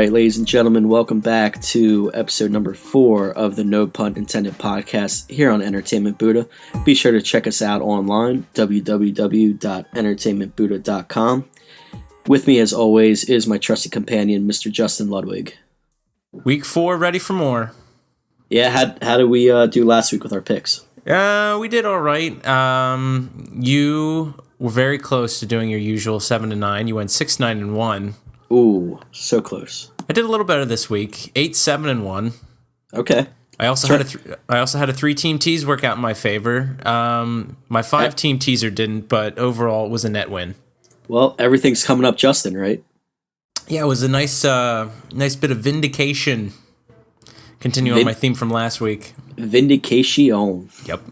right, ladies and gentlemen, welcome back to episode number 4 of the No Punt Intended podcast here on Entertainment Buddha. Be sure to check us out online, www.entertainmentbuddha.com. With me, as always, is my trusted companion, Mr. Justin Ludwig. Week 4, ready for more. Yeah, how did we do last week with our picks? We did all right. You were very close to doing your usual 7-9. You went 6-9-1. Ooh, so close. I did a little better this week. 8-7-1. Okay. I also had a 3-team tease work out in my favor. My 5-team teaser didn't, but overall it was a net win. Well, everything's coming up, Justin, right? Yeah, it was a nice bit of vindication. Continue on my theme from last week. Vindication. Yep.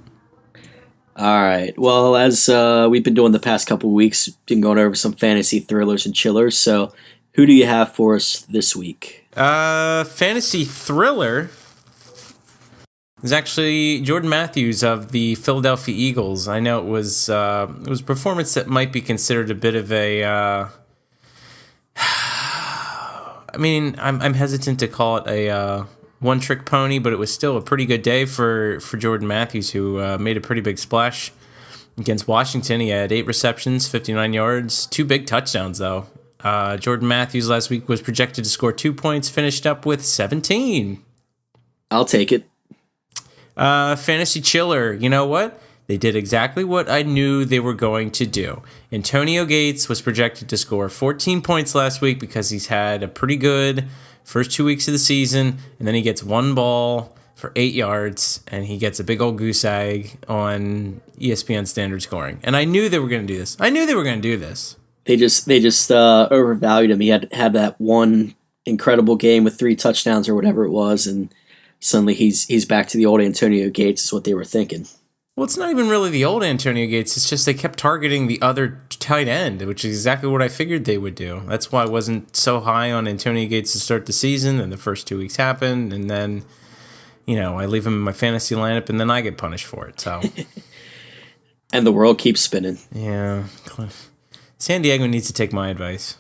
All right. Well, as we've been doing the past couple of weeks, been going over some fantasy thrillers and chillers. So, who do you have for us this week? Fantasy thriller is actually Jordan Matthews of the Philadelphia Eagles. I know it was a performance that might be considered a bit of a. I mean, I'm hesitant to call it a one-trick pony, but it was still a pretty good day for Jordan Matthews, who made a pretty big splash against Washington. He had 8 receptions, 59 yards, 2 big touchdowns, though. Jordan Matthews last week was projected to score 2 points, finished up with 17. I'll take it. Fantasy chiller, you know what? They did exactly what I knew they were going to do. Antonio Gates was projected to score 14 points last week because he's had a pretty good first 2 weeks of the season, and then he gets 1 ball for 8 yards, and he gets a big old goose egg on ESPN standard scoring. And I knew they were going to do this. They just overvalued him. He had that one incredible game with 3 touchdowns or whatever it was, and suddenly he's back to the old Antonio Gates is what they were thinking. Well, it's not even really the old Antonio Gates. It's just they kept targeting the other tight end, which is exactly what I figured they would do. That's why I wasn't so high on Antonio Gates to start the season, and the first 2 weeks happened, and then, I leave him in my fantasy lineup, and then I get punished for it. So, and the world keeps spinning. Yeah. San Diego needs to take my advice.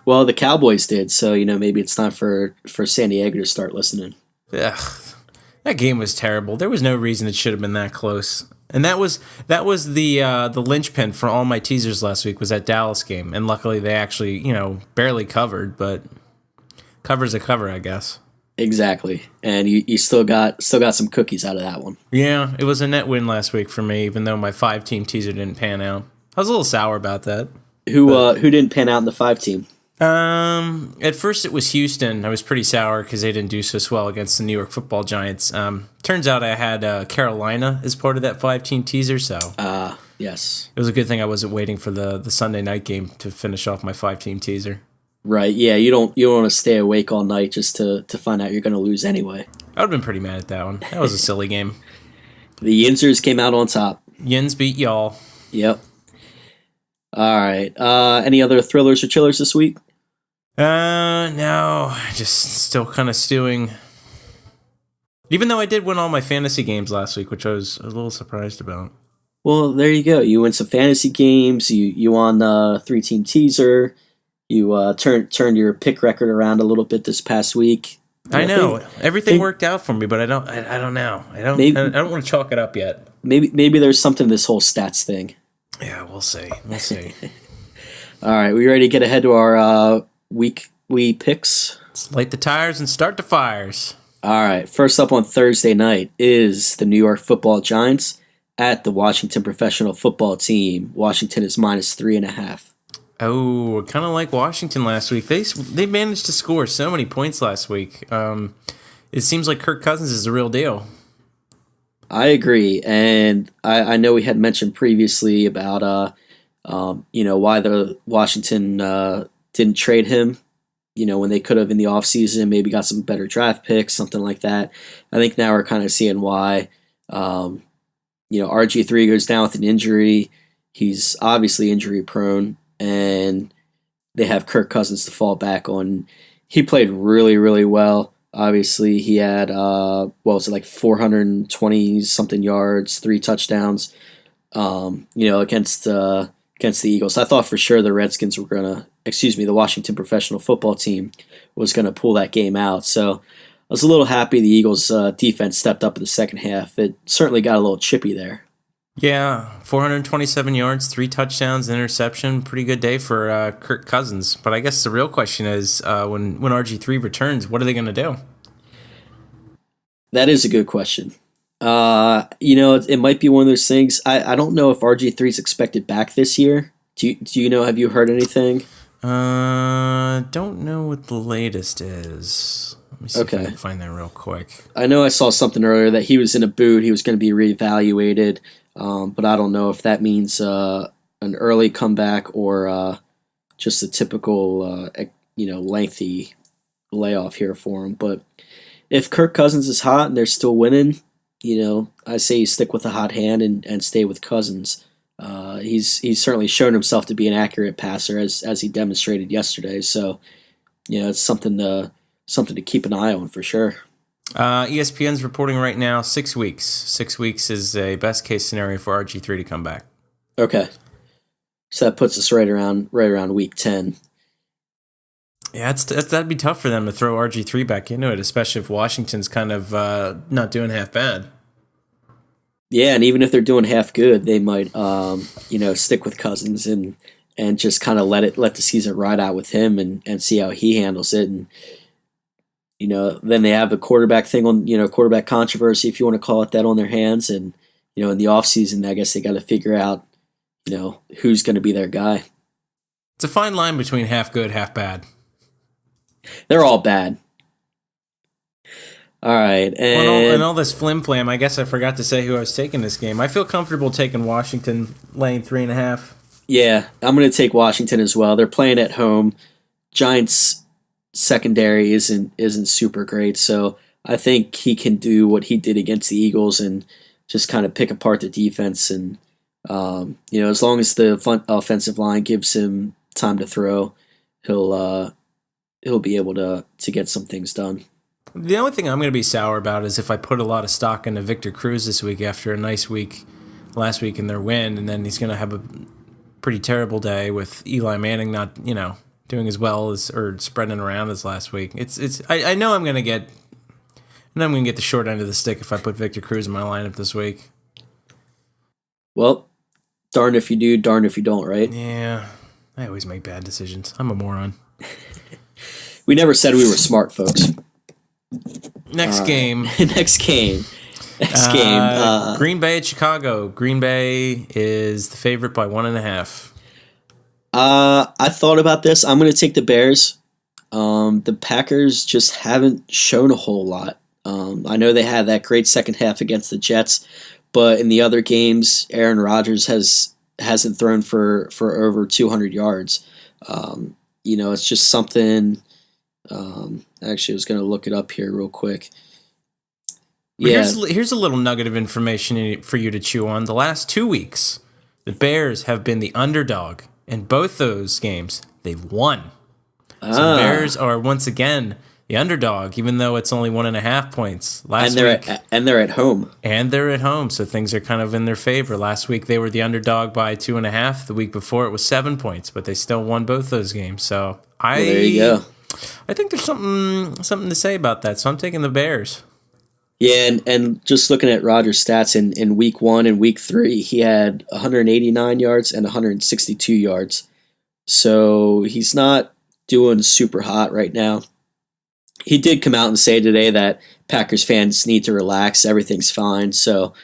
Well, the Cowboys did, so maybe it's time for San Diego to start listening. Ugh, that game was terrible. There was no reason it should have been that close, and that was the linchpin for all my teasers last week was that Dallas game, and luckily they actually barely covered, but cover's a cover, I guess. Exactly, and you still got some cookies out of that one. Yeah, it was a net win last week for me, even though my 5-team teaser didn't pan out. I was a little sour about that. Who didn't pan out in the 5-team? At first it was Houston. I was pretty sour because they didn't do so well against the New York Football Giants. Turns out I had Carolina as part of that 5-team teaser, so yes, it was a good thing I wasn't waiting for the Sunday night game to finish off my 5-team teaser. Right? Yeah, you don't want to stay awake all night just to find out you're going to lose anyway. I would have been pretty mad at that one. That was a silly game. The Yinzers came out on top. Yins beat y'all. Yep. All right. Any other thrillers or chillers this week? No. Just still kind of stewing. Even though I did win all my fantasy games last week, which I was a little surprised about. Well, there you go. You win some fantasy games. You won the 3-team teaser. You turned your pick record around a little bit this past week. I know everything worked out for me, but I don't know. I don't want to chalk it up yet. Maybe there's something to this whole stats thing. Yeah, we'll see. All right, we ready to get ahead to our weekly picks? Let's light the tires and start the fires. All right, first up on Thursday night is the New York Football Giants at the Washington Professional Football Team. Washington is -3.5. Oh, kind of like Washington last week. They managed to score so many points last week. It seems like Kirk Cousins is the real deal. I agree, and I know we had mentioned previously about why the Washington didn't trade him, when they could have in the offseason, maybe got some better draft picks, something like that. I think now we're kind of seeing why. RG3 goes down with an injury. He's obviously injury prone, and they have Kirk Cousins to fall back on. He played really, really well. Obviously, he had, 420-something yards, 3 touchdowns, against the Eagles. I thought for sure the Redskins were going to the Washington professional football team was going to pull that game out. So I was a little happy the Eagles' defense stepped up in the second half. It certainly got a little chippy there. Yeah, 427 yards, 3 touchdowns, an interception. Pretty good day for Kirk Cousins. But I guess the real question is when RG3 returns, what are they going to do? That is a good question. It might be one of those things. I don't know if RG3 is expected back this year. Do you know? Have you heard anything? Don't know what the latest is. Let me see if I can find that real quick. I know I saw something earlier that he was in a boot. He was going to be reevaluated, but I don't know if that means an early comeback or just a typical, lengthy layoff here for him. But if Kirk Cousins is hot and they're still winning, I say you stick with the hot hand and stay with Cousins. He's certainly shown himself to be an accurate passer as he demonstrated yesterday. So, it's something to keep an eye on for sure. ESPN's reporting right now 6 weeks. 6 weeks is a best case scenario for RG3 to come back. Okay, so that puts us right around week 10. Yeah, that'd be tough for them to throw RG3 back into it, especially if Washington's kind of not doing half bad. Yeah, and even if they're doing half good, they might, stick with Cousins and just kind of let the season ride out with him and see how he handles it. And then they have the quarterback thing on, quarterback controversy, if you want to call it that, on their hands. And in the offseason, I guess they got to figure out, who's going to be their guy. It's a fine line between half good, half bad. They're all bad. All right. And all this flim-flam, I guess I forgot to say who I was taking this game. I feel comfortable taking Washington laying 3.5. Yeah, I'm going to take Washington as well. They're playing at home. Giants secondary isn't super great, so I think he can do what he did against the Eagles and just kind of pick apart the defense. And as long as the offensive line gives him time to throw, he'll be able to get some things done. The only thing I'm going to be sour about is if I put a lot of stock into Victor Cruz this week after a nice week last week in their win, and then he's going to have a pretty terrible day with Eli Manning not, doing as well as or spreading around as last week. I know I'm going to get the short end of the stick if I put Victor Cruz in my lineup this week. Well, darn if you do, darn if you don't, right? Yeah, I always make bad decisions. I'm a moron. We never said we were smart, folks. Next game. Next game. Green Bay at Chicago. Green Bay is the favorite by 1.5. I thought about this. I'm going to take the Bears. The Packers just haven't shown a whole lot. I know they had that great second half against the Jets, but in the other games, Aaron Rodgers hasn't thrown for over 200 yards. It's just something. Actually, I was going to look it up here real quick. Yeah. Here's a little nugget of information for you to chew on. The last 2 weeks, the Bears have been the underdog. In both those games, they've won. So the Bears are once again the underdog, even though it's only 1.5 points. And they're at home. And they're at home, so things are kind of in their favor. Last week they were the underdog by 2.5. The week before it was 7 points, but they still won both those games. So there you go. I think there's something to say about that. So I'm taking the Bears. Yeah, and just looking at Rodgers' stats in week 1 and week 3, he had 189 yards and 162 yards. So he's not doing super hot right now. He did come out and say today that Packers fans need to relax. Everything's fine. So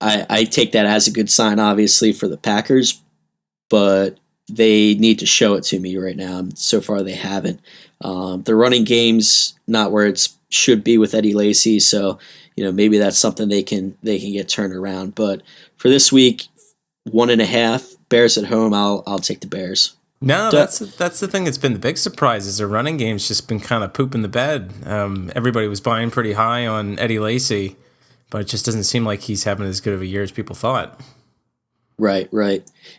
I take that as a good sign, obviously, for the Packers. But they need to show it to me right now. And so far, they haven't. The running game's not where it should be with Eddie Lacy. So maybe that's something they can get turned around. But for this week, 1.5 Bears at home. I'll take the Bears. No, that's the thing that's been the big surprise is the running game's just been kind of pooping the bed. Everybody was buying pretty high on Eddie Lacy, but it just doesn't seem like he's having as good of a year as people thought. Right.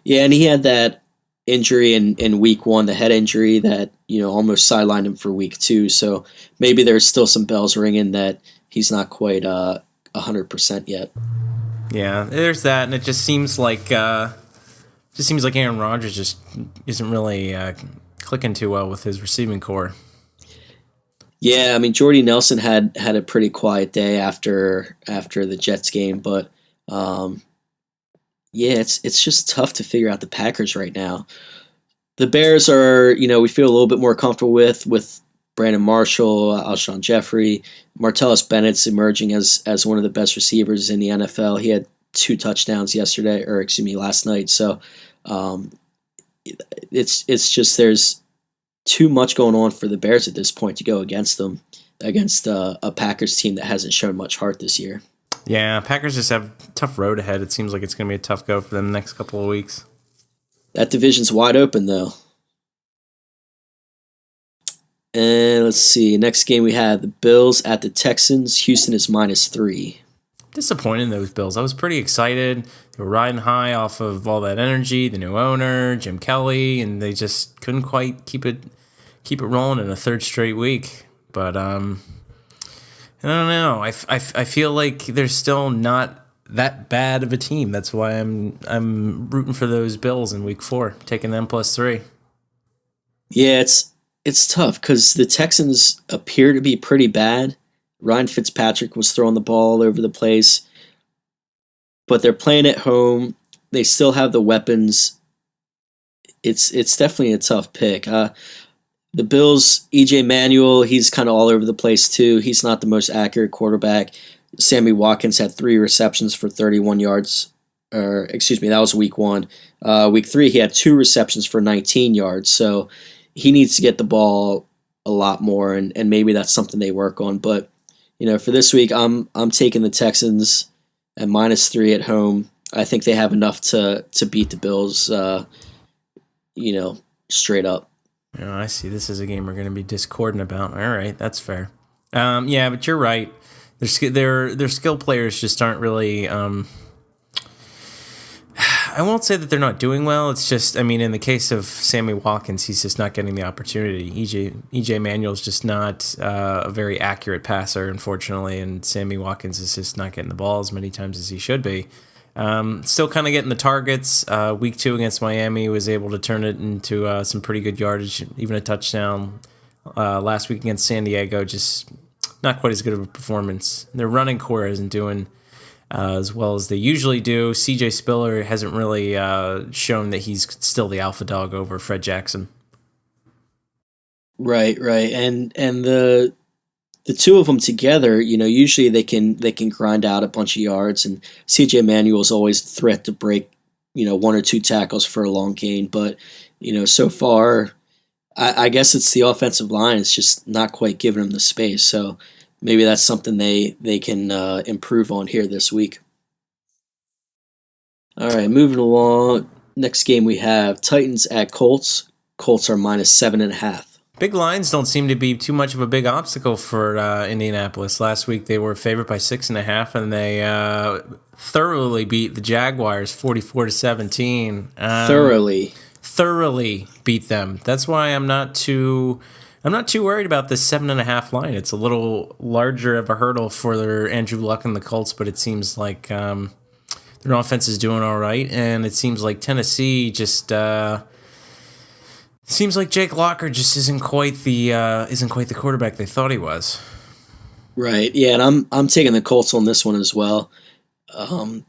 Yeah, and he had that injury in week 1, the head injury that almost sidelined him for week 2. So maybe there's still some bells ringing that he's not quite 100% yet. Yeah, there's that, and it just seems like Aaron Rodgers just isn't really clicking too well with his receiving core. Yeah, I mean Jordy Nelson had a pretty quiet day after the Jets game, but um, yeah, it's just tough to figure out the Packers right now. The Bears are, we feel a little bit more comfortable with Brandon Marshall, Alshon Jeffrey, Martellus Bennett's emerging as one of the best receivers in the NFL. He had 2 touchdowns yesterday, or excuse me, last night. So um, it's just there's too much going on for the Bears at this point to go against them, against a Packers team that hasn't shown much heart this year. Yeah, Packers just have a tough road ahead. It seems like it's going to be a tough go for them the next couple of weeks. That division's wide open though. And let's see. Next game we have the Bills at the Texans. Houston is -3. Disappointed in those Bills. I was pretty excited. They were riding high off of all that energy, the new owner, Jim Kelly, and they just couldn't quite keep it rolling in a third straight week. But I don't know. I feel like they're still not that bad of a team. That's why I'm rooting for those Bills in week 4, taking them +3. Yeah, it's tough because the Texans appear to be pretty bad. Ryan Fitzpatrick was throwing the ball all over the place, but they're playing at home. They still have the weapons. It's definitely a tough pick. The Bills, EJ Manuel, he's kind of all over the place too. He's not the most accurate quarterback. Sammy Watkins had 3 receptions for 31 yards. Or excuse me, that was week 1. Week 3, he had 2 receptions for 19 yards. So he needs to get the ball a lot more, and maybe that's something they work on. But for this week, I'm taking the Texans at -3 at home. I think they have enough to beat the Bills. Straight up. Yeah, I see. This is a game we're going to be discordant about. All right, that's fair. Yeah, but you're right. Their skill players just aren't really. I won't say that they're not doing well. It's just, I mean, in the case of Sammy Watkins, he's just not getting the opportunity. EJ Manuel's just not a very accurate passer, unfortunately, and Sammy Watkins is just not getting the ball as many times as he should be. Still kind of getting the targets. Week 2 against Miami was able to turn it into some pretty good yardage, even a touchdown. Last week against San Diego, just not quite as good of a performance. Their running core isn't doing as well as they usually do. CJ Spiller hasn't really shown that he's still the alpha dog over Fred Jackson. Right, and the two of them together, usually they can grind out a bunch of yards, and CJ Manuel is always a threat to break, 1 or 2 tackles for a long gain. But so far, I guess it's the offensive line. It's just not quite giving them the space. So maybe that's something they can improve on here this week. All right, moving along. Next game we have Titans at Colts. Colts are -7.5. Big lines don't seem to be too much of a big obstacle for Indianapolis. Last week they were favored by 6.5, and they thoroughly beat the Jaguars 44-17. Thoroughly beat them. That's why I'm not too worried about this 7.5 line. It's a little larger of a hurdle for their Andrew Luck and the Colts, but it seems like their offense is doing all right, and it seems like Tennessee just seems like Jake Locker just isn't quite the quarterback they thought he was. Right. Yeah, and I'm taking the Colts on this one as well. The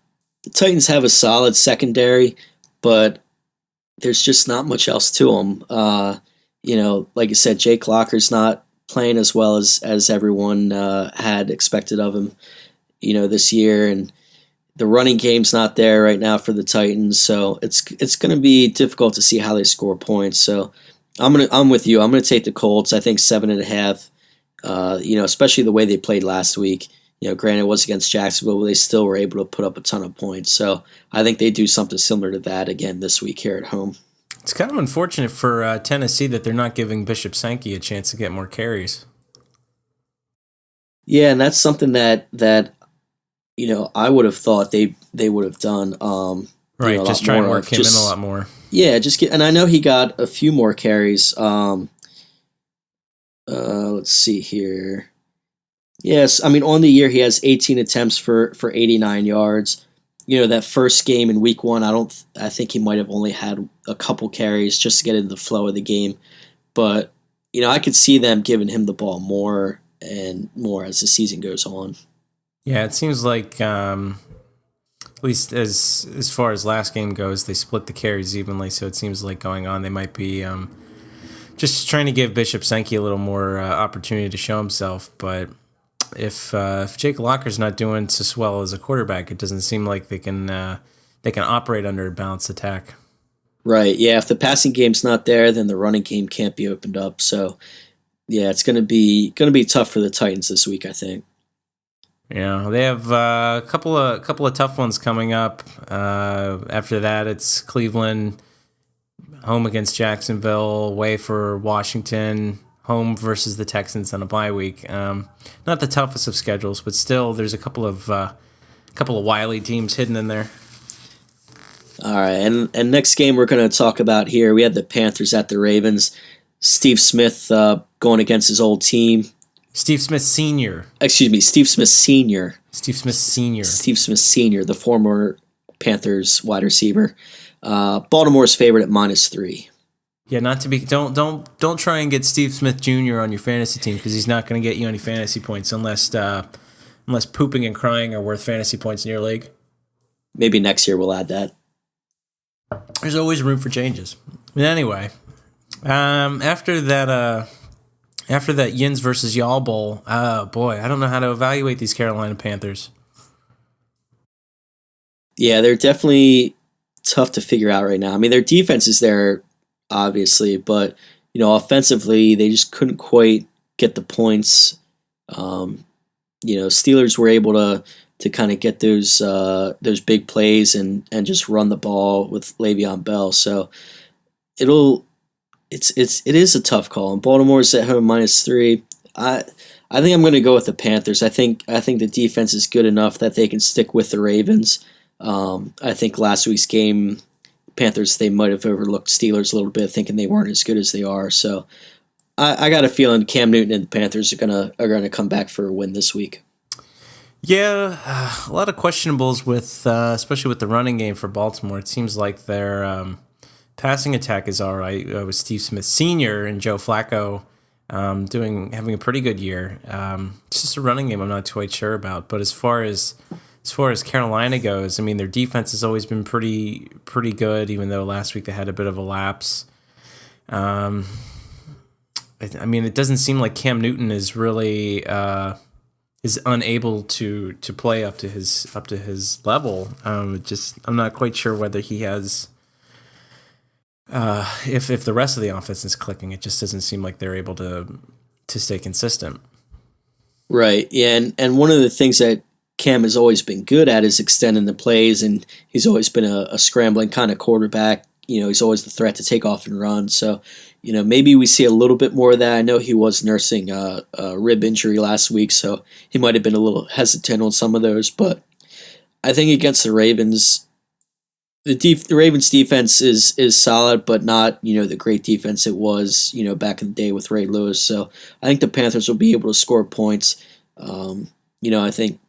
Titans have a solid secondary, but there's just not much else to them. Like I said, Jake Locker's not playing as well as everyone had expected of him, this year, and the running game's not there right now for the Titans, so it's going to be difficult to see how they score points. So I'm with you. I'm going to take the Colts. I think 7.5. Especially the way they played last week. Granted it was against Jacksonville, but they still were able to put up a ton of points. So I think they do something similar to that again this week here at home. It's kind of unfortunate for Tennessee that they're not giving Bishop Sankey a chance to get more carries. Yeah, and that's something that I would have thought they would have done. Right, just try and work him in a lot more. Yeah, and I know he got a few more carries. Let's see here. Yes, I mean on the year he has 18 attempts for 89 yards. That first game in week 1, I think he might have only had a couple carries just to get into the flow of the game. but I could see them giving him the ball more and more as the season goes on. Yeah, it seems like at least as far as last game goes, they split the carries evenly. So it seems like going on, they might be just trying to give Bishop Sankey a little more opportunity to show himself. But if Jake Locker's not doing so well as a quarterback, it doesn't seem like they can operate under a balanced attack. Right. Yeah. If the passing game's not there, then the running game can't be opened up. So yeah, it's gonna be tough for the Titans this week, I think. Yeah, they have a couple of tough ones coming up. After that, it's Cleveland home against Jacksonville, away for Washington, home versus the Texans on a bye week. Not the toughest of schedules, but still, there's a couple of wily teams hidden in there. All right, and next game we're going to talk about here, we had the Panthers at the Ravens. Steve Smith going against his old team. Steve Smith Sr. Excuse me, Steve Smith Sr. Steve Smith Sr. Steve Smith Sr., the former Panthers wide receiver. Baltimore's favorite at -3. Yeah, not to be don't try and get Steve Smith Jr. on your fantasy team because he's not going to get you any fantasy points unless pooping and crying are worth fantasy points in your league. Maybe next year we'll add that. There's always room for changes. But anyway, after that Yins versus Y'all Bowl, boy, I don't know how to evaluate these Carolina Panthers. Yeah, they're definitely tough to figure out right now. I mean, their defense is there, obviously, but offensively, they just couldn't quite get the points. Steelers were able to kind of get those big plays and just run the ball with Le'Veon Bell. So it is a tough call. And Baltimore's at home -3. I think I'm going to go with the Panthers. I think the defense is good enough that they can stick with the Ravens. I think last week's game, Panthers, they might have overlooked Steelers a little bit, thinking they weren't as good as they are. So I got a feeling Cam Newton and the Panthers are gonna come back for a win this week. Yeah, a lot of questionables with, especially with the running game for Baltimore. It seems like their passing attack is all right with Steve Smith Sr. and Joe Flacco having a pretty good year. It's just a running game I'm not quite sure about. But as far as Carolina goes, I mean, their defense has always been pretty good, even though last week they had a bit of a lapse. I mean, it doesn't seem like Cam Newton is really is unable to play up to his level. I'm not quite sure whether he has. If the rest of the offense is clicking, it just doesn't seem like they're able to stay consistent. Right. Yeah, and one of the things that Cam has always been good at is extending the plays, and he's always been a scrambling kind of quarterback. He's always the threat to take off and run. So, maybe we see a little bit more of that. I know he was nursing a rib injury last week, so he might have been a little hesitant on some of those. But I think against the Ravens, the Ravens defense is solid, but not the great defense it was back in the day with Ray Lewis. So I think the Panthers will be able to score points. I think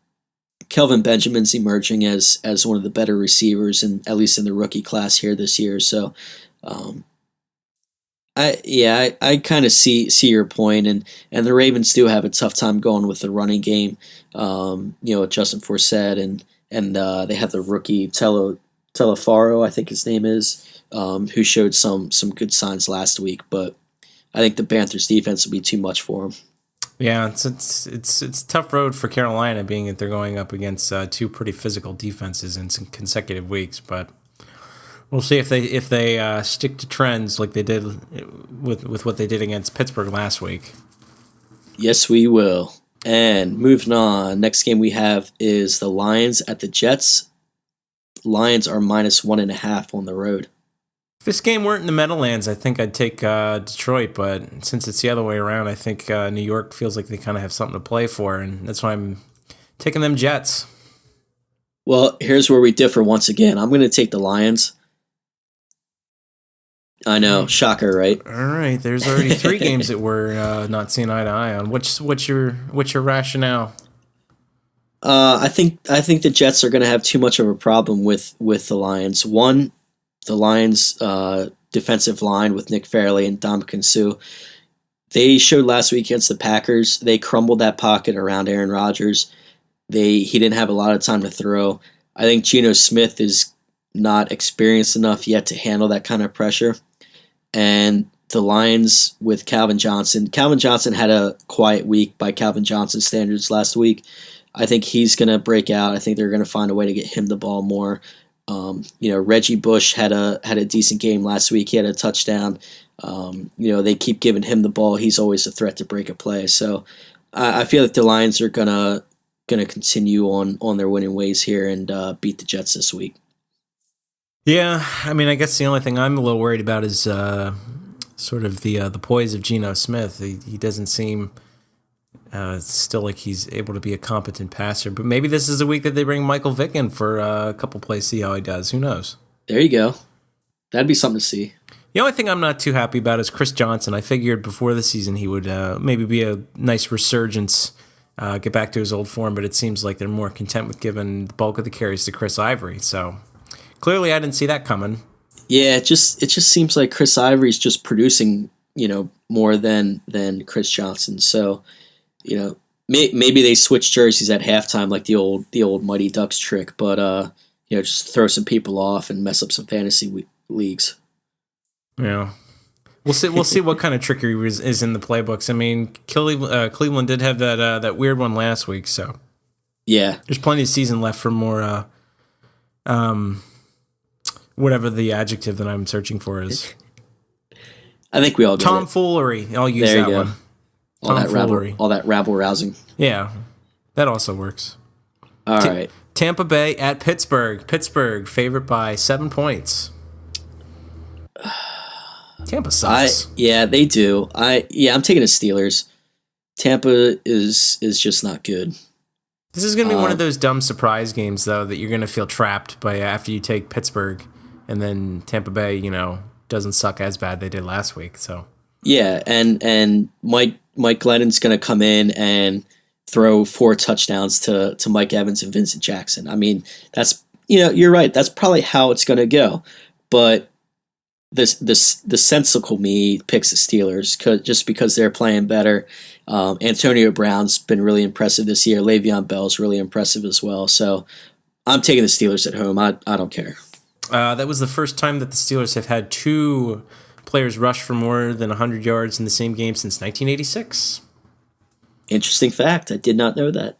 Kelvin Benjamin's emerging as one of the better receivers, and at least in the rookie class here this year. So, I kind of see your point, and the Ravens do have a tough time going with the running game. Justin Forsett and they have the rookie Telefaro, I think his name is, who showed some good signs last week. But I think the Panthers defense will be too much for him. Yeah, it's a tough road for Carolina, being that they're going up against two pretty physical defenses in some consecutive weeks. But we'll see if they stick to trends like they did with what they did against Pittsburgh last week. Yes, we will. And moving on, next game we have is the Lions at the Jets. Lions are -1.5 on the road. If this game weren't in the Meadowlands, I think I'd take Detroit, but since it's the other way around, I think New York feels like they kind of have something to play for, and that's why I'm taking them Jets. Well, here's where we differ once again. I'm going to take the Lions. I know, shocker, right? All right, there's already 3 games that we're not seeing eye to eye on. What's your rationale? I think the Jets are going to have too much of a problem with the Lions. One, the Lions defensive line with Nick Fairley and Ndamukong Suh. They showed last week against the Packers. They crumbled that pocket around Aaron Rodgers. He didn't have a lot of time to throw. I think Geno Smith is not experienced enough yet to handle that kind of pressure. And the Lions with Calvin Johnson. Calvin Johnson had a quiet week by Calvin Johnson standards last week. I think he's going to break out. I think they're going to find a way to get him the ball more. Reggie Bush had a decent game last week. He had a touchdown. They keep giving him the ball. He's always a threat to break a play. So I feel like the Lions are gonna continue on their winning ways here and beat the Jets this week. Yeah, I mean, I guess the only thing I'm a little worried about is sort of the poise of Geno Smith. He doesn't seem still like he's able to be a competent passer. But maybe this is a week that they bring Michael Vick in for a couple plays, see how he does. Who knows? There you go. That'd be something to see. The only thing I'm not too happy about is Chris Johnson. I figured before the season he would maybe be a nice resurgence, get back to his old form, but it seems like they're more content with giving the bulk of the carries to Chris Ivory. So clearly I didn't see that coming. Yeah, it just seems like Chris Ivory's just producing, more than Chris Johnson. So, maybe they switch jerseys at halftime like the old Mighty Ducks trick, but just throw some people off and mess up some fantasy leagues. Yeah, we'll see what kind of trickery is in the playbooks. I mean, Cleveland did have that weird one last week, so yeah, there's plenty of season left for more. Whatever the adjective that I'm searching for is. I think we all get tomfoolery. I'll use that one. All that rabble rousing. Yeah, that also works. All right. Tampa Bay at Pittsburgh. Pittsburgh favored by 7 points. Tampa sucks. They do. I'm taking the Steelers. Tampa is just not good. This is going to be one of those dumb surprise games, though, that you're going to feel trapped by after you take Pittsburgh, and then Tampa Bay, doesn't suck as bad they did last week. So yeah, and Mike Glennon's going to come in and throw 4 touchdowns to Mike Evans and Vincent Jackson. I mean, that's you're right. That's probably how it's going to go, but. The sensical me picks the Steelers just because they're playing better. Antonio Brown's been really impressive this year. Le'Veon Bell's really impressive as well. So I'm taking the Steelers at home. I don't care. That was the first time that the Steelers have had 2 players rush for more than 100 yards in the same game since 1986. Interesting fact. I did not know that.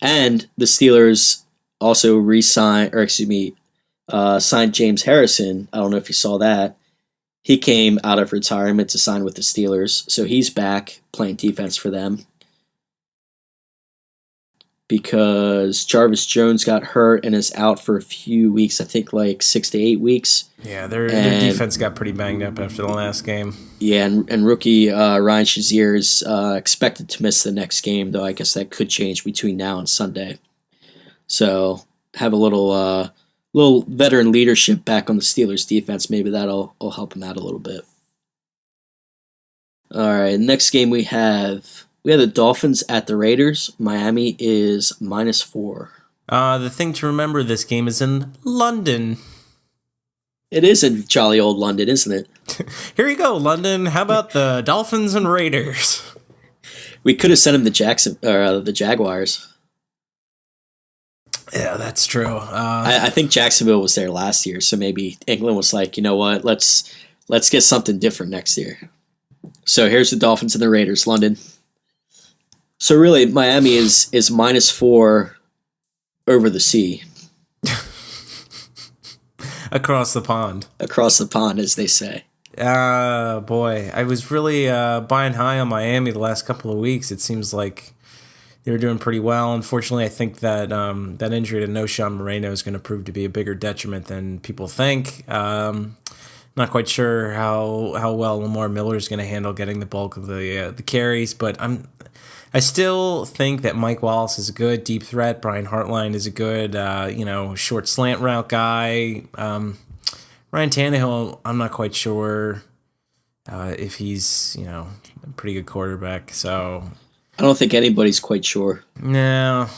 And the Steelers also signed James Harrison. I don't know if you saw that. He came out of retirement to sign with the Steelers, so he's back playing defense for them. Because Jarvis Jones got hurt and is out for a few weeks, I think like 6 to 8 weeks. Yeah, their defense got pretty banged up after the last game. Yeah, and rookie Ryan Shazier is expected to miss the next game, though I guess that could change between now and Sunday. So have a little veteran leadership back on the Steelers defense. Maybe that'll help him out a little bit. All right, next game we have the Dolphins at the Raiders. Miami is -4. The thing to remember, this game is in London. It is in jolly old London, isn't it? Here you go, London. How about the Dolphins and Raiders? We could have sent him the Jaguars. Yeah, that's true. I think Jacksonville was there last year, so maybe England was like, you know what, let's get something different next year. So here's the Dolphins and the Raiders, London. So really, Miami is -4 over the sea. Across the pond. Across the pond, as they say. Boy, I was really buying high on Miami the last couple of weeks. It seems like they were doing pretty well. Unfortunately, I think that that injury to No-Shawn Moreno is going to prove to be a bigger detriment than people think. Not quite sure how well Lamar Miller is going to handle getting the bulk of the carries, but I still think that Mike Wallace is a good deep threat. Brian Hartline is a good short slant route guy. Ryan Tannehill, I'm not quite sure if he's a pretty good quarterback. So I don't think anybody's quite sure. No,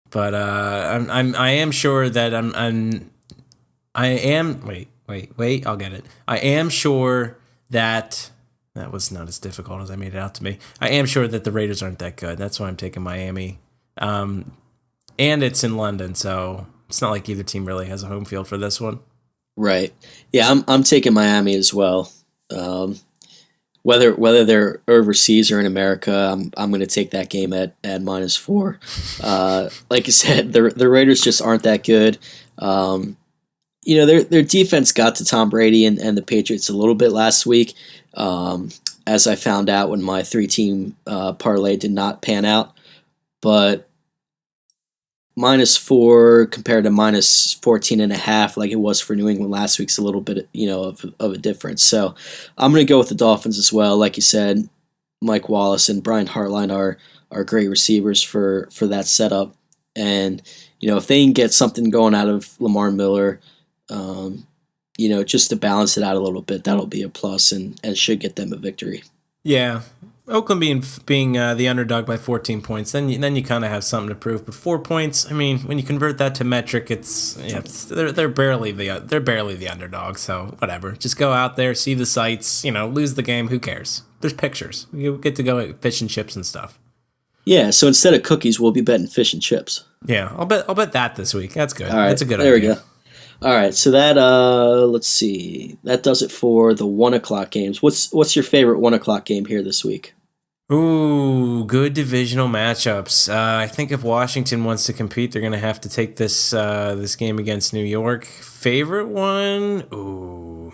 but I am sure that I'm I am. Wait. I'll get it. I am sure that that was not as difficult as I made it out to be. I am sure that the Raiders aren't that good. That's why I'm taking Miami. And it's in London, so it's not like either team really has a home field for this one. Right. Yeah, I'm taking Miami as well. Um, whether they're overseas or in America, I'm going to take that game at -4. Like you said, the Raiders just aren't that good. Um, their defense got to Tom Brady and the Patriots a little bit last week, as I found out when my three-team parlay did not pan out. But -4 compared to -14.5, like it was for New England last week's a little bit, of a difference. So I'm going to go with the Dolphins as well. Like you said, Mike Wallace and Brian Hartline are great receivers for that setup. And, if they can get something going out of Lamar Miller, just to balance it out a little bit, that'll be a plus and should get them a victory. Yeah, Oakland being the underdog by 14 points, then you kind of have something to prove. But 4 points, I mean, when you convert that to metric, they're barely the underdog. So whatever, just go out there, see the sights, lose the game. Who cares? There's pictures. You get to go at fish and chips and stuff. Yeah, so instead of cookies, we'll be betting fish and chips. Yeah, I'll bet that this week. That's good. All right, That's a good there idea. we go. All right, so that let's see, that does it for the 1 o'clock games. What's your favorite 1 o'clock game here this week? Ooh, good divisional matchups. I think if Washington wants to compete, they're going to have to take this game against New York. Favorite one? Ooh,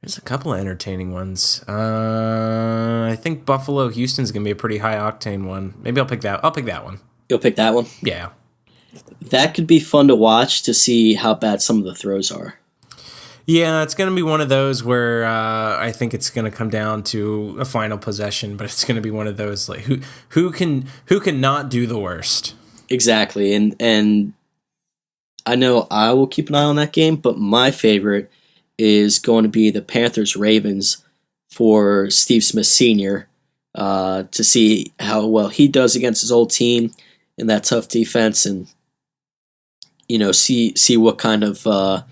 there's a couple of entertaining ones. I think Buffalo Houston's going to be a pretty high octane one. Maybe I'll pick that. I'll pick that one. You'll pick that one? Yeah. That could be fun to watch to see how bad some of the throws are. Yeah, it's going to be one of those where I think it's going to come down to a final possession, but it's going to be one of those like who can not do the worst. Exactly, and I know I will keep an eye on that game, but my favorite is going to be the Panthers Ravens for Steve Smith Sr. To see how well he does against his old team in that tough defense, and see what kind of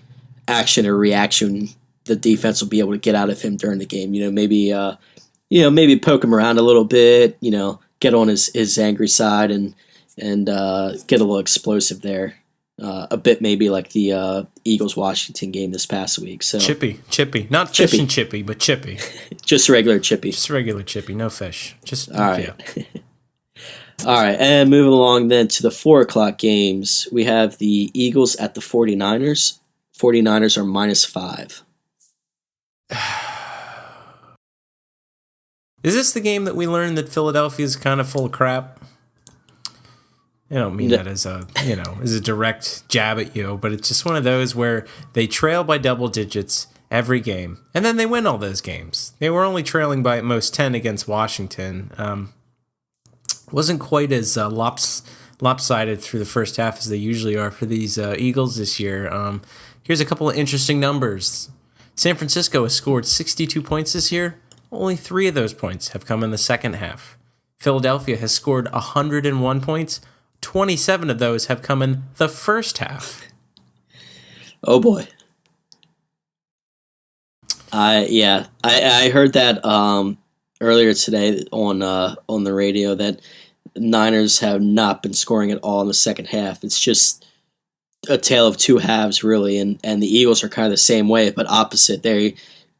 action or reaction the defense will be able to get out of him during the game. Maybe poke him around a little bit. Get on his angry side and get a little explosive there. A bit maybe like the Eagles-Washington game this past week. So Chippy, not fish and chippy, but chippy. Just regular chippy. Just regular chippy, no fish. Just all right. Yeah. All right, and moving along then to the 4 o'clock games, we have the Eagles at the 49ers. 49ers are -5. Is this the game that we learned that Philadelphia is kind of full of crap? I don't mean that as a direct jab at you, but it's just one of those where they trail by double digits every game, and then they win all those games. They were only trailing by at most 10 against Washington. Wasn't quite as lopsided through the first half as they usually are for these Eagles this year. Here's a couple of interesting numbers. San Francisco has scored 62 points this year. Only 3 of those points have come in the second half. Philadelphia has scored 101 points. 27 of those have come in the first half. Oh boy. I heard that earlier today on the radio that Niners have not been scoring at all in the second half. It's just a tale of two halves, really, and the Eagles are kind of the same way, but opposite. They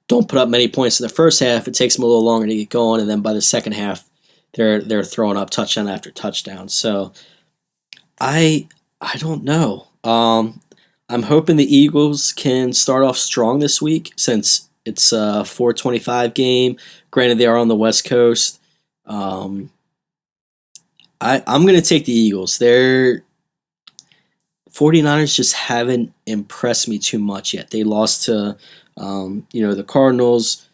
don't put up many points in the first half. It takes them a little longer to get going, and then by the second half, they're throwing up touchdown after touchdown. So I don't know. I'm hoping the Eagles can start off strong this week since it's a 4:25 game. Granted, they are on the West Coast. I'm going to take the Eagles. Their 49ers just haven't impressed me too much yet. They lost to, the Cardinals.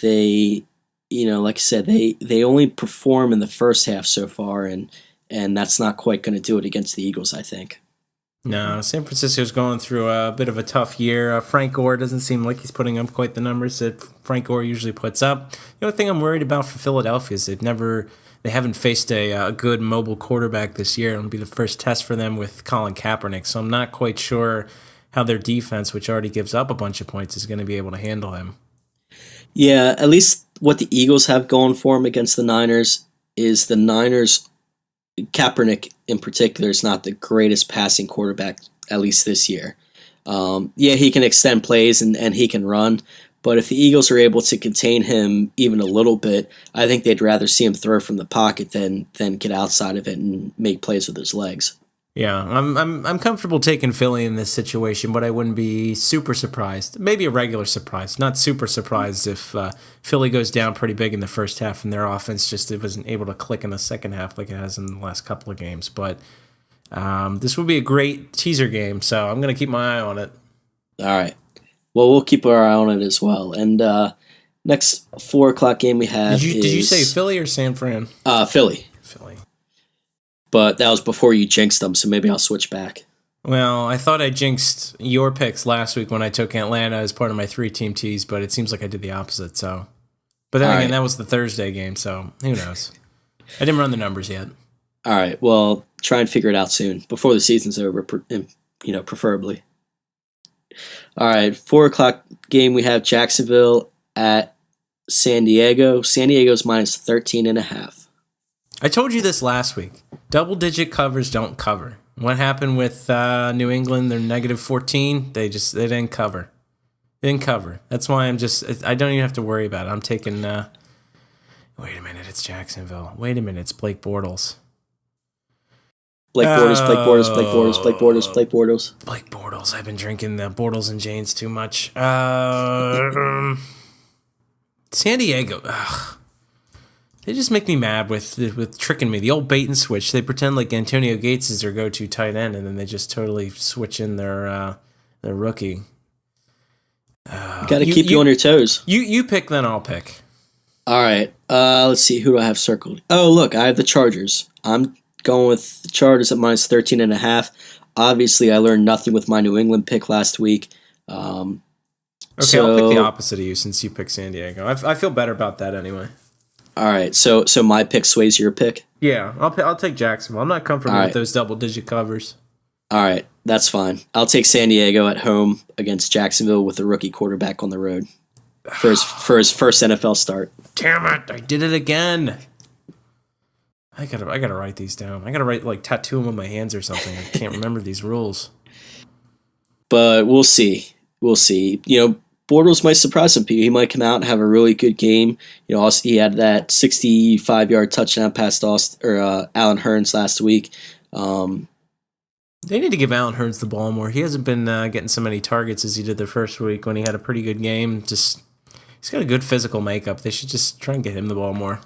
They, like I said, they only perform in the first half so far, and that's not quite going to do it against the Eagles, I think. No, San Francisco's going through a bit of a tough year. Frank Gore doesn't seem like he's putting up quite the numbers that Frank Gore usually puts up. The only thing I'm worried about for Philadelphia is they've never they haven't faced a good mobile quarterback this year. It'll be the first test for them with Colin Kaepernick. So I'm not quite sure how their defense, which already gives up a bunch of points, is going to be able to handle him. Yeah, at least what the Eagles have going for them against the Niners is the Niners, Kaepernick in particular, is not the greatest passing quarterback, at least this year. Yeah, he can extend plays and he can run, but if the Eagles are able to contain him even a little bit, I think they'd rather see him throw from the pocket than get outside of it and make plays with his legs. Yeah, I'm comfortable taking Philly in this situation, but I wouldn't be super surprised. Maybe a regular surprise, not super surprised if Philly goes down pretty big in the first half and their offense just wasn't able to click in the second half like it has in the last couple of games. But this would be a great teaser game, so I'm going to keep my eye on it. All right. Well, we'll keep our eye on it as well. And next 4 o'clock game we have Did you say Philly or San Fran? Philly. Philly. But that was before you jinxed them, so maybe I'll switch back. Well, I thought I jinxed your picks last week when I took Atlanta as part of my 3-team tease, but it seems like I did the opposite. So, but then again, that was the Thursday game, so who knows? I didn't run the numbers yet. All right. Well, try and figure it out soon before the season's over. Preferably. All right. 4 o'clock game. We have Jacksonville at San Diego. San Diego's minus 13.5. I told you this last week. Double-digit covers don't cover. What happened with New England? They're negative 14. They didn't cover. They didn't cover. That's why I don't even have to worry about it. I'm taking. Wait a minute, it's Jacksonville. Wait a minute, it's Blake Bortles. Blake Bortles. Blake Bortles. I've been drinking the Bortles and Janes too much. San Diego. Ugh. They just make me mad with tricking me. The old bait and switch. They pretend like Antonio Gates is their go-to tight end, and then they just totally switch in their rookie. Got to keep you on your toes. You pick, then I'll pick. All right. Let's see. Who do I have circled? Oh, look, I have the Chargers. I'm going with the Chargers at minus 13.5. Obviously, I learned nothing with my New England pick last week. Okay, I'll pick the opposite of you since you picked San Diego. I feel better about that anyway. All right, so my pick sways your pick? Yeah, I'll take Jacksonville. I'm not comfortable with those double-digit covers. All right, that's fine. I'll take San Diego at home against Jacksonville with a rookie quarterback on the road for his first NFL start. Damn it! I did it again. I gotta write these down. I gotta tattoo them on my hands or something. I can't remember these rules. But we'll see. Bortles might surprise some people. He might come out and have a really good game. Also, he had that 65-yard touchdown pass to Allen Hurns last week. They need to give Allen Hurns the ball more. He hasn't been getting so many targets as he did the first week when he had a pretty good game. He's got a good physical makeup. They should just try and get him the ball more.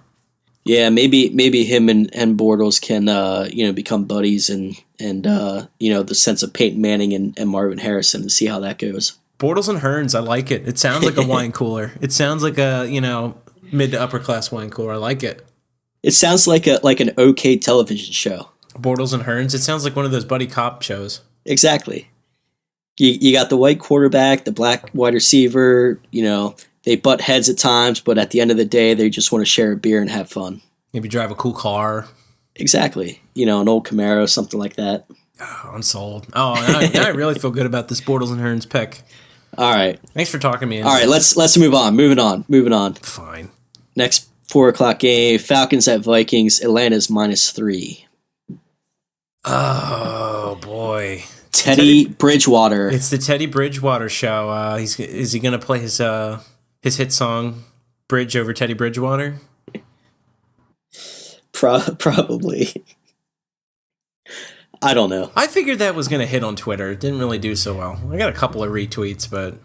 Yeah, maybe him and Bortles can become buddies and the sense of Peyton Manning and Marvin Harrison and see how that goes. Bortles and Hurns, I like it. It sounds like a wine cooler. It sounds like a mid to upper class wine cooler. I like it. It sounds like an okay television show. Bortles and Hurns. It sounds like one of those buddy cop shows. Exactly. You got the white quarterback, the black wide receiver. They butt heads at times, but at the end of the day, they just want to share a beer and have fun. Maybe drive a cool car. Exactly. An old Camaro, something like that. Oh, I'm sold. Oh, now I really feel good about this Bortles and Hurns pick. All right. Thanks for talking me in. All right, let's move on. Moving on. Fine. Next 4 o'clock game, Falcons at Vikings. Atlanta's minus 3. Oh boy, Teddy Bridgewater. It's the Teddy Bridgewater show. Is he gonna play his hit song "Bridge Over Teddy Bridgewater"? Probably. I don't know. I figured that was going to hit on Twitter. It didn't really do so well. I got a couple of retweets, but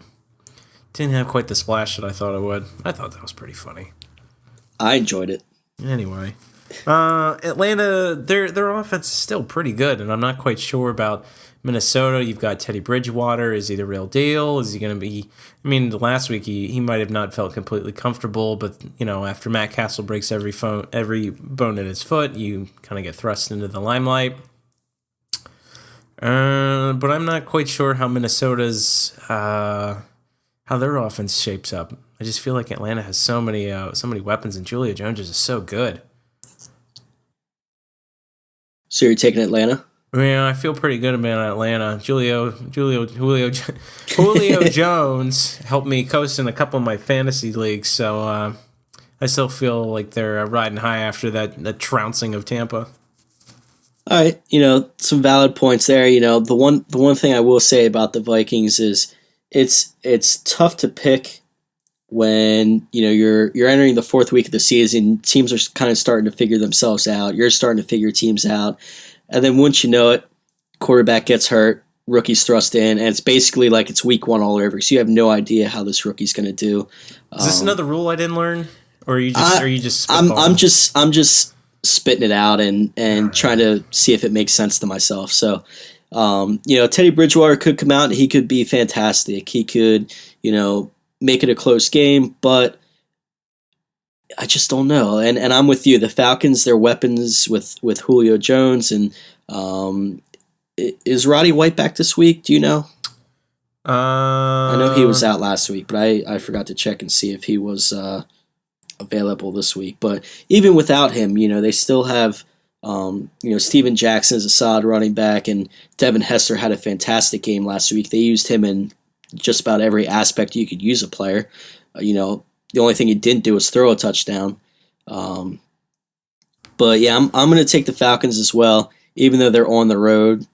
didn't have quite the splash that I thought it would. I thought that was pretty funny. I enjoyed it. Anyway, Atlanta, their offense is still pretty good, and I'm not quite sure about Minnesota. You've got Teddy Bridgewater. Is he the real deal? Is he going to be... I mean, last week he might have not felt completely comfortable, but, after Matt Castle breaks every bone in his foot, you kind of get thrust into the limelight. But I'm not quite sure how Minnesota's how their offense shapes up. I just feel like Atlanta has so many weapons, and Julio Jones is so good. So you're taking Atlanta? Yeah, I feel pretty good about Atlanta. Julio Jones helped me coast in a couple of my fantasy leagues, so I still feel like they're riding high after that trouncing of Tampa. All right, some valid points there. The one thing I will say about the Vikings is it's tough to pick when you're entering the fourth week of the season. Teams are kind of starting to figure themselves out. You're starting to figure teams out, and then once you know it, quarterback gets hurt, rookie's thrust in, and it's basically like it's week one all over. So you have no idea how this rookie's going to do. Is this another rule I didn't learn, or are you just I'm just spitting it out and right. trying to see if it makes sense to myself. So, Teddy Bridgewater could come out and he could be fantastic. He could, make it a close game, but I just don't know. And I'm with you. The Falcons, their weapons with Julio Jones and is Roddy White back this week? Do you know? I know he was out last week, but I forgot to check and see if he was available this week. But even without him, they still have Steven Jackson is a solid running back, and Devin Hester had a fantastic game last week. They used him in just about every aspect you could use a player. The only thing he didn't do was throw a touchdown. But yeah, I'm going to take the Falcons as well, even though they're on the road.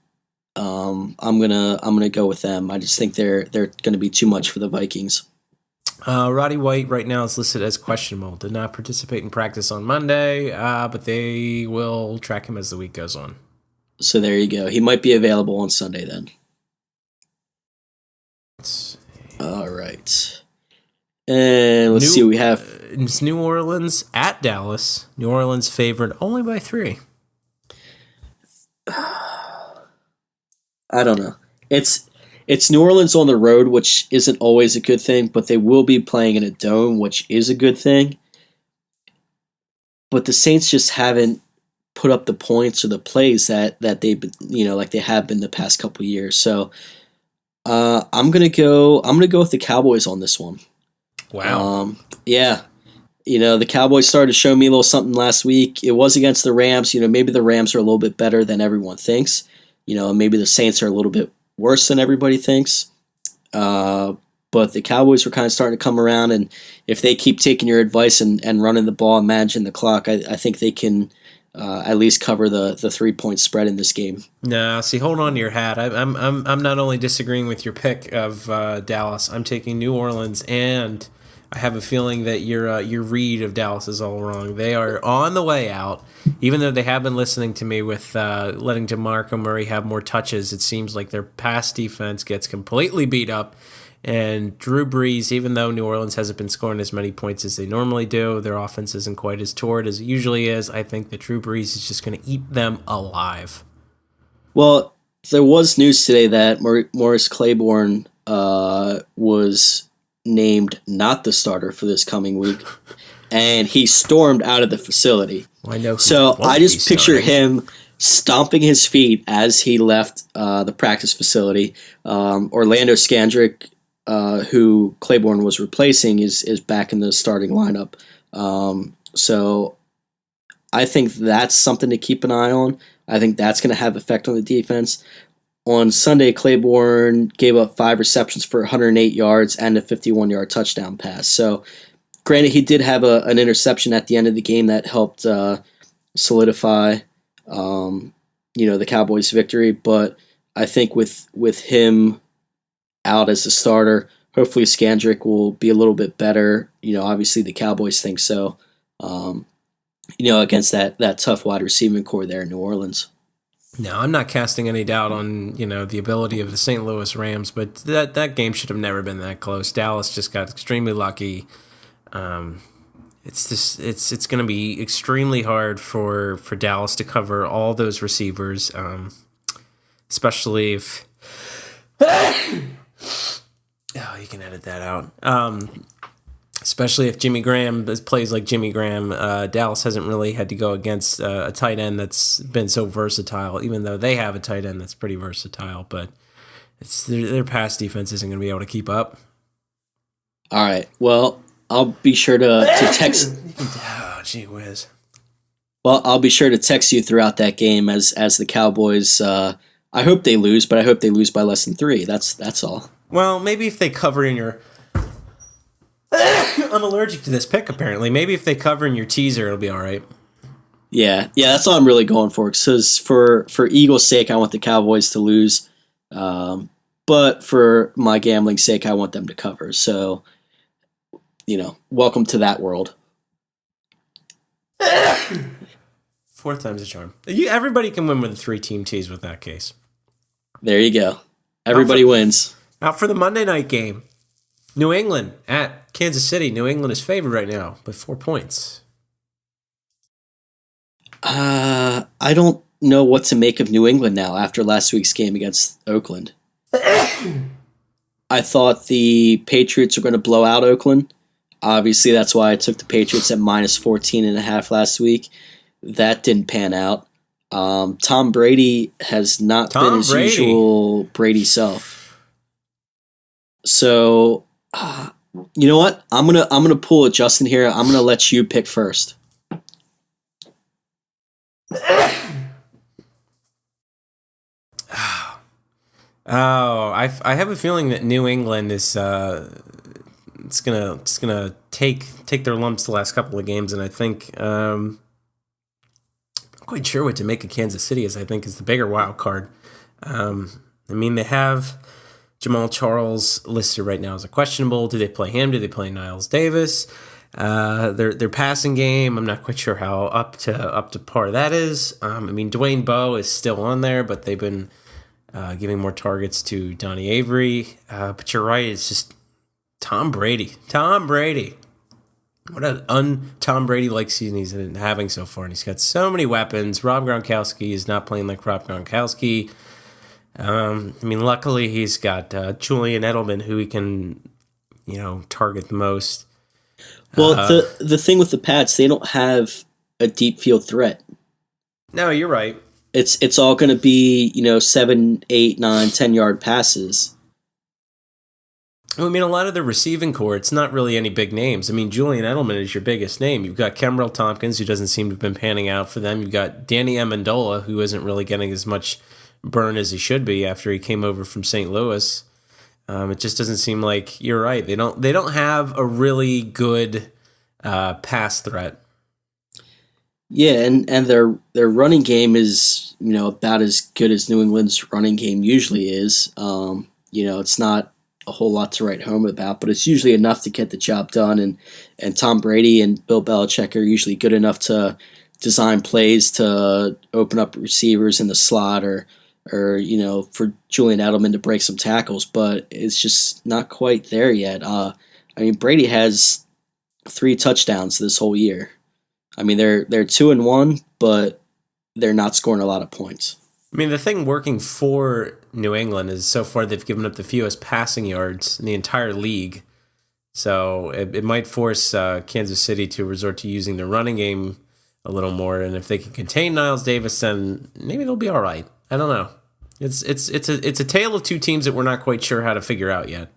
I'm gonna go with them. I just think they're going to be too much for the Vikings. Roddy White right now is listed as questionable. Did not participate in practice on Monday, but they will track him as the week goes on. So there you go. He might be available on Sunday then. All right. And let's see. We have it's New Orleans at Dallas. New Orleans favored only by 3. I don't know. It's New Orleans on the road, which isn't always a good thing, but they will be playing in a dome, which is a good thing. But the Saints just haven't put up the points or the plays that they've been, like they have been the past couple of years. So I'm gonna go with the Cowboys on this one. Wow. Yeah. The Cowboys started to show me a little something last week. It was against the Rams. Maybe the Rams are a little bit better than everyone thinks. Maybe the Saints are a little bit worse than everybody thinks. But the Cowboys were kind of starting to come around, and if they keep taking your advice and running the ball and managing the clock, I think they can at least cover the 3-point spread in this game. No, see, hold on to your hat. I'm not only disagreeing with your pick of Dallas. I'm taking New Orleans, and I have a feeling that your read of Dallas is all wrong. They are on the way out. Even though they have been listening to me with letting DeMarco Murray have more touches, it seems like their pass defense gets completely beat up. And Drew Brees, even though New Orleans hasn't been scoring as many points as they normally do, their offense isn't quite as torrid as it usually is. I think that Drew Brees is just going to eat them alive. Well, there was news today that Morris Claiborne was named not the starter for this coming week, and he stormed out of the facility. Well, I know. So I just picture him stomping his feet as he left the practice facility. Orlando Scandrick, who Claiborne was replacing, is back in the starting lineup. So I think that's something to keep an eye on. I think that's going to have effect on the defense. On Sunday, Claiborne gave up 5 receptions for 108 yards and a 51-yard touchdown pass. So, granted, he did have an interception at the end of the game that helped solidify, the Cowboys' victory. But I think with him out as a starter, hopefully Scandrick will be a little bit better. Obviously the Cowboys think so. Against that tough wide receiving core there in New Orleans. No, I'm not casting any doubt on, the ability of the St. Louis Rams, but that game should have never been that close. Dallas just got extremely lucky. It's going to be extremely hard for Dallas to cover all those receivers, especially if you can edit that out. Especially if Jimmy Graham plays like Jimmy Graham. Dallas hasn't really had to go against a tight end that's been so versatile, even though they have a tight end that's pretty versatile. But their pass defense isn't going to be able to keep up. All right. Well, I'll be sure to text. Oh, gee whiz. Well, I'll be sure to text you throughout that game as the Cowboys. I hope they lose, but I hope they lose by less than 3. That's all. Well, maybe if they cover in your I'm allergic to this pick, apparently. Maybe if they cover in your teaser, it'll be all right. Yeah, that's all I'm really going for. Because for Eagles' sake, I want the Cowboys to lose, but for my gambling sake, I want them to cover. So, welcome to that world. Fourth time's a charm. Everybody can win with a 3-team tease with that case. There you go. Everybody wins. Out for the Monday night game. New England at Kansas City. New England is favored right now by 4 points. I don't know what to make of New England now after last week's game against Oakland. I thought the Patriots were going to blow out Oakland. Obviously, that's why I took the Patriots at minus 14.5 last week. That didn't pan out. Tom Brady has not been his usual Brady self. So, you know what? I'm gonna pull a Justin here. I'm gonna let you pick first. Oh, I have a feeling that New England is it's gonna take their lumps the last couple of games, and I think I'm not quite sure what to make of Kansas City, as I think is the bigger wild card. I mean, they have Jamal Charles listed right now as a questionable. Do they play him? Do they play Niles Davis? Their passing game, I'm not quite sure how up to par that is. I mean, Dwayne Bowe is still on there, but they've been giving more targets to Donnie Avery. But you're right, it's just Tom Brady. What an un-Tom Brady-like season he's been having so far. And he's got so many weapons. Rob Gronkowski is not playing like Rob Gronkowski. I mean, luckily he's got Julian Edelman, who he can, target the most. Well, the thing with the Pats, they don't have a deep field threat. No, you're right. It's all going to be 7, 8, 9, 10-yard passes. I mean, a lot of the receiving core, it's not really any big names. I mean, Julian Edelman is your biggest name. You've got Kemrell Tompkins, who doesn't seem to have been panning out for them. You've got Danny Amendola, who isn't really getting as much burn as he should be after he came over from St. Louis. It just doesn't seem like, you're right. They don't have a really good pass threat. Yeah, and their running game is about as good as New England's running game usually is. It's not a whole lot to write home about, but it's usually enough to get the job done. And Tom Brady and Bill Belichick are usually good enough to design plays to open up receivers in the slot or for Julian Edelman to break some tackles, but it's just not quite there yet. I mean, Brady has 3 touchdowns this whole year. I mean, they're 2-1, but they're not scoring a lot of points. I mean, the thing working for New England is so far they've given up the fewest passing yards in the entire league. So it might force Kansas City to resort to using their running game a little more. And if they can contain Niles Davis, then maybe they'll be all right. I don't know. It's a tale of two teams that we're not quite sure how to figure out yet.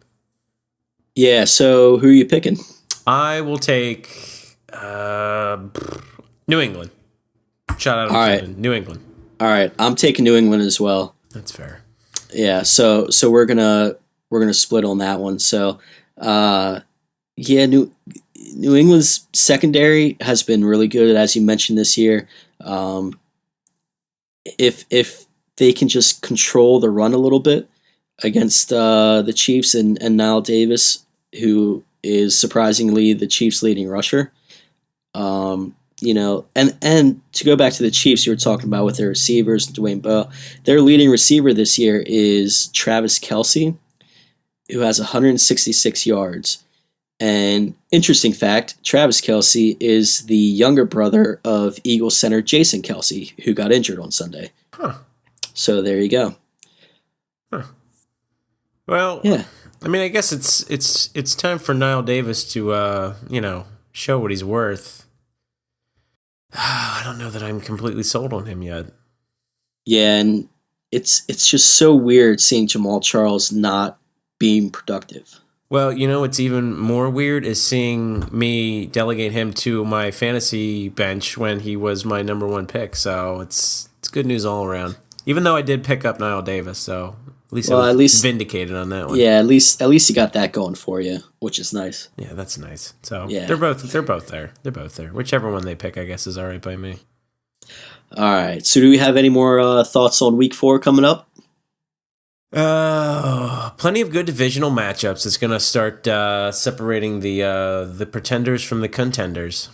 Yeah. So who are you picking? I will take New England. Shout out to right. New England. All right, I'm taking New England as well. That's fair. Yeah, so we're gonna split on that one. So, New England's secondary has been really good, as you mentioned this year. If they can just control the run a little bit against the Chiefs and Niles Davis, who is surprisingly the Chiefs' leading rusher. And to go back to the Chiefs, you were talking about with their receivers, Dwayne Bowe. Their leading receiver this year is Travis Kelce, who has 166 yards. And interesting fact, Travis Kelce is the younger brother of Eagles center Jason Kelce, who got injured on Sunday. Huh. So there you go. Huh. Well, yeah. I mean, I guess it's time for Niles Davis to show what he's worth. I don't know that I'm completely sold on him yet. Yeah, and it's just so weird seeing Jamal Charles not being productive. Well, what's even more weird is seeing me delegate him to my fantasy bench when he was my number one pick. So it's good news all around. Even though I did pick up Niall Davis, so at least I was vindicated on that one. Yeah, at least you got that going for you, which is nice. Yeah, that's nice. So yeah. they're both there. They're both there. Whichever one they pick, I guess, is all right by me. All right. So do we have any more thoughts on week 4 coming up? Plenty of good divisional matchups. It's going to start separating the pretenders from the contenders.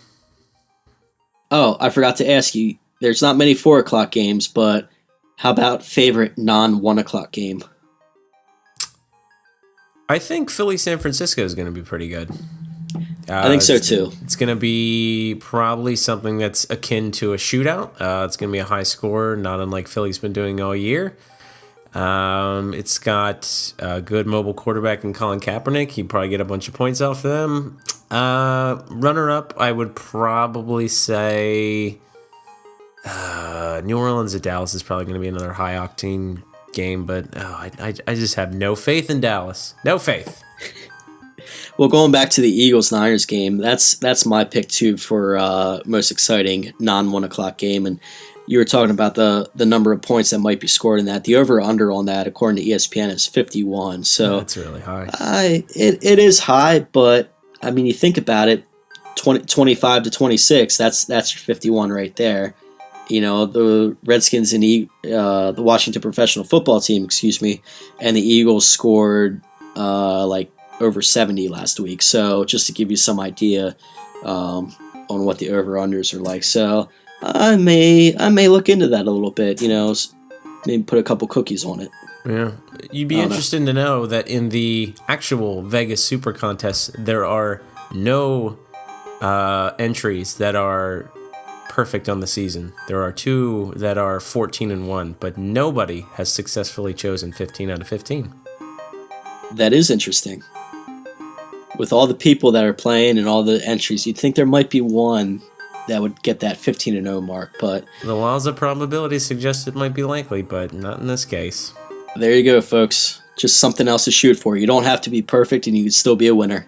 Oh, I forgot to ask you. There's not many 4 o'clock games, but how about favorite non-1 o'clock game? I think Philly-San Francisco is going to be pretty good. I think so too. It's going to be probably something that's akin to a shootout. It's going to be a high score, not unlike Philly's been doing all year. It's got a good mobile quarterback in Colin Kaepernick. He'd probably get a bunch of points off them. Runner-up, I would probably say New Orleans at Dallas is probably going to be another high-octane game, but I just have no faith in Dallas. No faith. Well, going back to the Eagles-Niners game, that's my pick too for most exciting non-1 o'clock game. And you were talking about the number of points that might be scored in that. The over/under on that, according to ESPN, is 51. So that's really high. It is high, but I mean, you think about it, 25 to 26. That's your 51 right there. The Redskins and the Washington Professional Football Team, and the Eagles scored like over 70 last week. So just to give you some idea on what the over-unders are like. So I may look into that a little bit, maybe put a couple cookies on it. Yeah. You'd be interested to know that in the actual Vegas Super Contest, there are no entries that are perfect on the season. There are 2 that are 14-1, but nobody has successfully chosen 15 out of 15. That is interesting. With all the people that are playing and all the entries, you'd think there might be one that would get that 15-0 mark, but the laws of probability suggest it might be likely, but not in this case. There you go, folks. Just something else to shoot for. You don't have to be perfect, and you can still be a winner.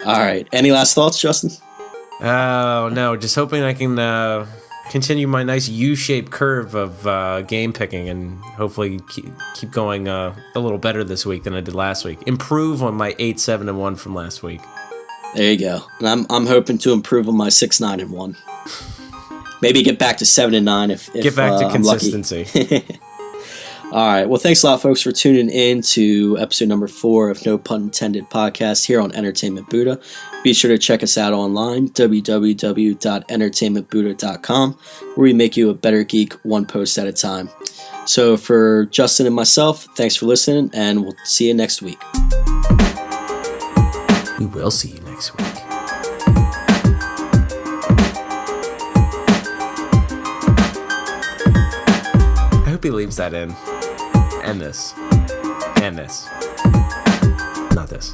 All right. Any last thoughts, Justin? Oh, no. Just hoping I can continue my nice U-shaped curve of game picking and hopefully keep going a little better this week than I did last week. Improve on my 8-7-1 from last week. There you go. And I'm hoping to improve on my 6-9-1. Maybe get back to 7-9 if get back to consistency. All right. Well, thanks a lot, folks, for tuning in to episode number 4 of No Pun Intended podcast here on Entertainment Buddha. Be sure to check us out online, www.entertainmentbuddha.com, where we make you a better geek one post at a time. So for Justin and myself, thanks for listening, and we'll see you next week. We will see you next week. I hope he leaves that in. And this. And this. Not this.